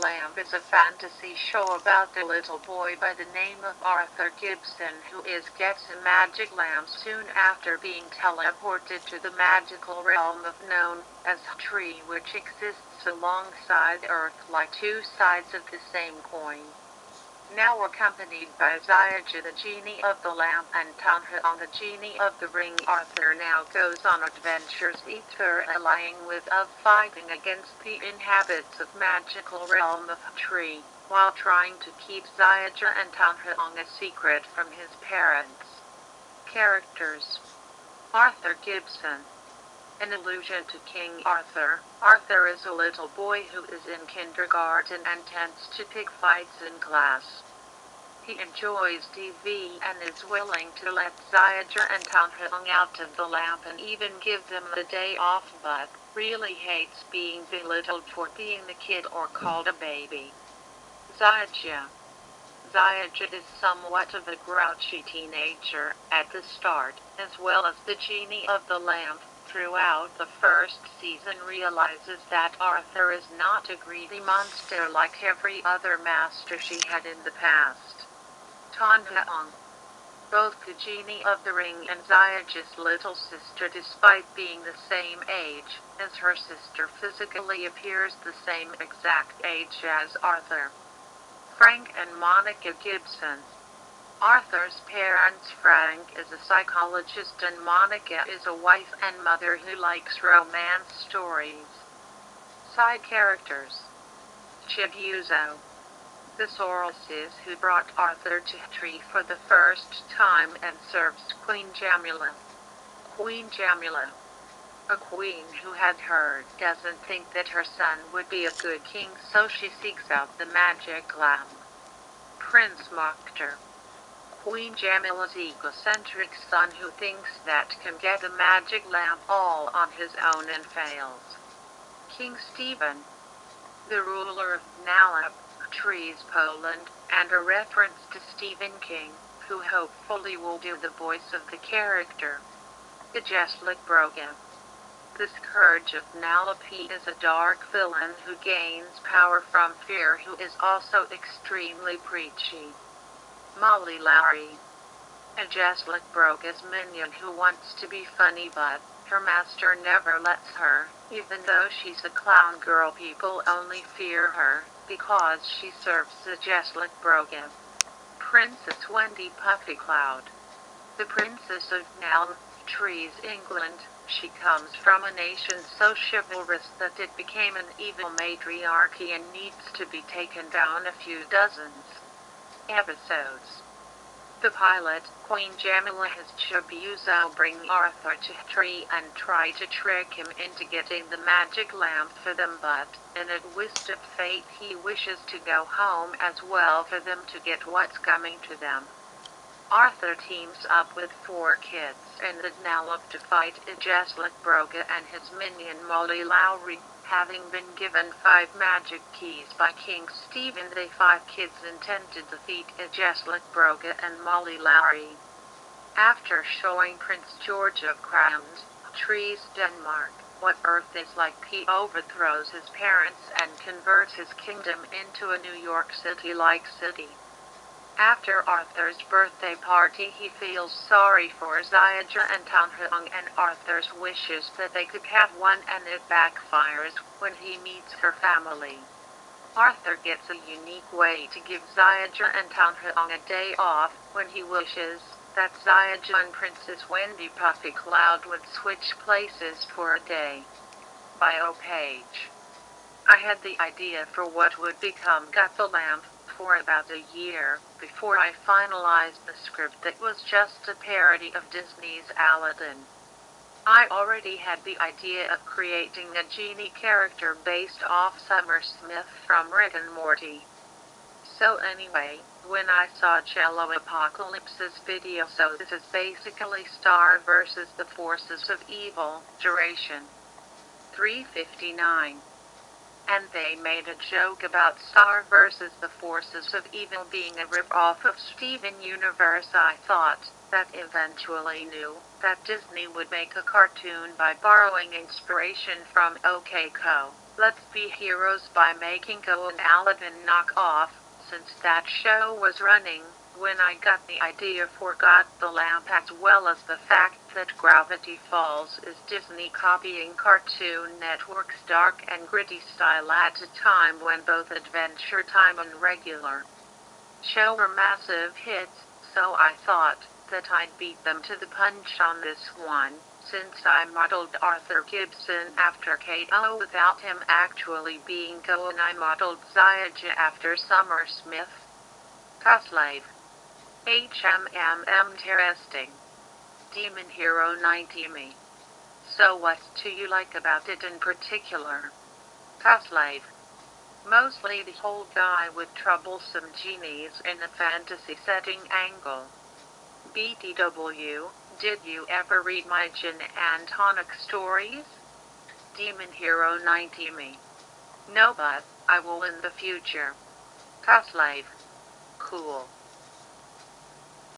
Lamb is a fantasy show about a little boy by the name of Arthur Gibson who gets a magic lamp soon after being teleported to the magical realm known as Tree, which exists alongside Earth like two sides of the same coin. Now accompanied by Zayaj the genie of the lamp and Tanha the genie of the ring, Arthur now goes on adventures either allying with of fighting against the inhabitants of magical realm of Tree, while trying to keep Zayaj and Tanha a secret from his parents. Characters: Arthur Gibson. An allusion to King Arthur. Arthur is a little boy who is in kindergarten and tends to pick fights in class. He enjoys TV and is willing to let Zayaj and Tanha out of the lamp and even give them the day off, but really hates being belittled for being the kid or called a baby. Zayaj. Zayaj is somewhat of a grouchy teenager at the start, as well as the genie of the lamp. Throughout the first season realizes that Arthur is not a greedy monster like every other master she had in the past. Tanha. Both the genie of the ring and Zayaj's little sister, despite being the same age as her sister, physically appears the same exact age as Arthur. Frank and Monica Gibson. Arthur's parents, Frank is a psychologist and Monica is a wife and mother who likes romance stories. Side characters: Chibuzo. The sorceress who brought Arthur to Tree for the first time and serves Queen Jamila. Queen Jamila. A queen who had heard doesn't think that her son would be a good king, so she seeks out the magic lamp. Prince Mokhtar. Queen Jamila's egocentric son who thinks that can get a magic lamp all on his own and fails. King Stephen. The ruler of Nalap, Trees, Poland, and a reference to Stephen King, who hopefully will do the voice of the character. Jeslik Broga. The Scourge of Nalapi is a dark villain who gains power from fear, who is also extremely preachy. Molly Lowry. A Jeslik Broga's minion who wants to be funny but her master never lets her, even though she's a clown girl. People only fear her because she serves the Jeslik Broga. Princess Wendy Puffycloud. The Princess of Nalm, Trees, England. She comes from a nation so chivalrous that it became an evil matriarchy and needs to be taken down a few dozens episodes. The pilot, Queen Jamila has Chibuzo bring Arthur to Tree and try to trick him into getting the magic lamp for them, but in a twist of fate he wishes to go home as well for them to get what's coming to them. Arthur teams up with 4 kids in the Nalap to fight Jeslik Broga and his minion Molly Lowry. Having been given 5 magic keys by King Stephen, the 5 kids intend to defeat Jeslik Broga and Molly Lowry. After showing Prince George of Crowns, Trees, Denmark, what Earth is like, he overthrows his parents and converts his kingdom into a New York City-like city. After Arthur's birthday party, he feels sorry for Zayaj and Tanha, and Arthur's wishes that they could have one, and it backfires when he meets her family. Arthur gets a unique way to give Zayaj and Tanha a day off when he wishes that Zayaj and Princess Wendy Puffycloud would switch places for a day. Bio page. I had the idea for what would become Got the Lamp for about a year before I finalized the script that was just a parody of Disney's Aladdin. I already had the idea of creating a genie character based off Summer Smith from Rick and Morty. So anyway, when I saw Jello Apocalypse's video, so this is basically Star versus the Forces of Evil, duration 3:59. And they made a joke about Star versus the Forces of Evil being a rip-off of Steven Universe. I thought that eventually knew that Disney would make a cartoon by borrowing inspiration from OK Co., Let's Be Heroes by making Go and Aladdin knockoff, since that show was running when I got the idea for Got the Lamp, as well as the fact that Gravity Falls is Disney copying Cartoon Network's dark and gritty style at a time when both Adventure Time and regular show were massive hits, so I thought that I'd beat them to the punch on this one, since I modeled Arthur Gibson after Kato without him actually being Go, and I modeled Ziaja after Summer Smith. Coslave. Interesting. Demon Hero 90 me. So what do you like about it in particular? Coslave. Mostly the whole guy with troublesome genies in a fantasy setting angle. BTW, did you ever read my Jin and Tonic stories? Demon Hero 90 me. No, but I will in the future. Coslave. Cool.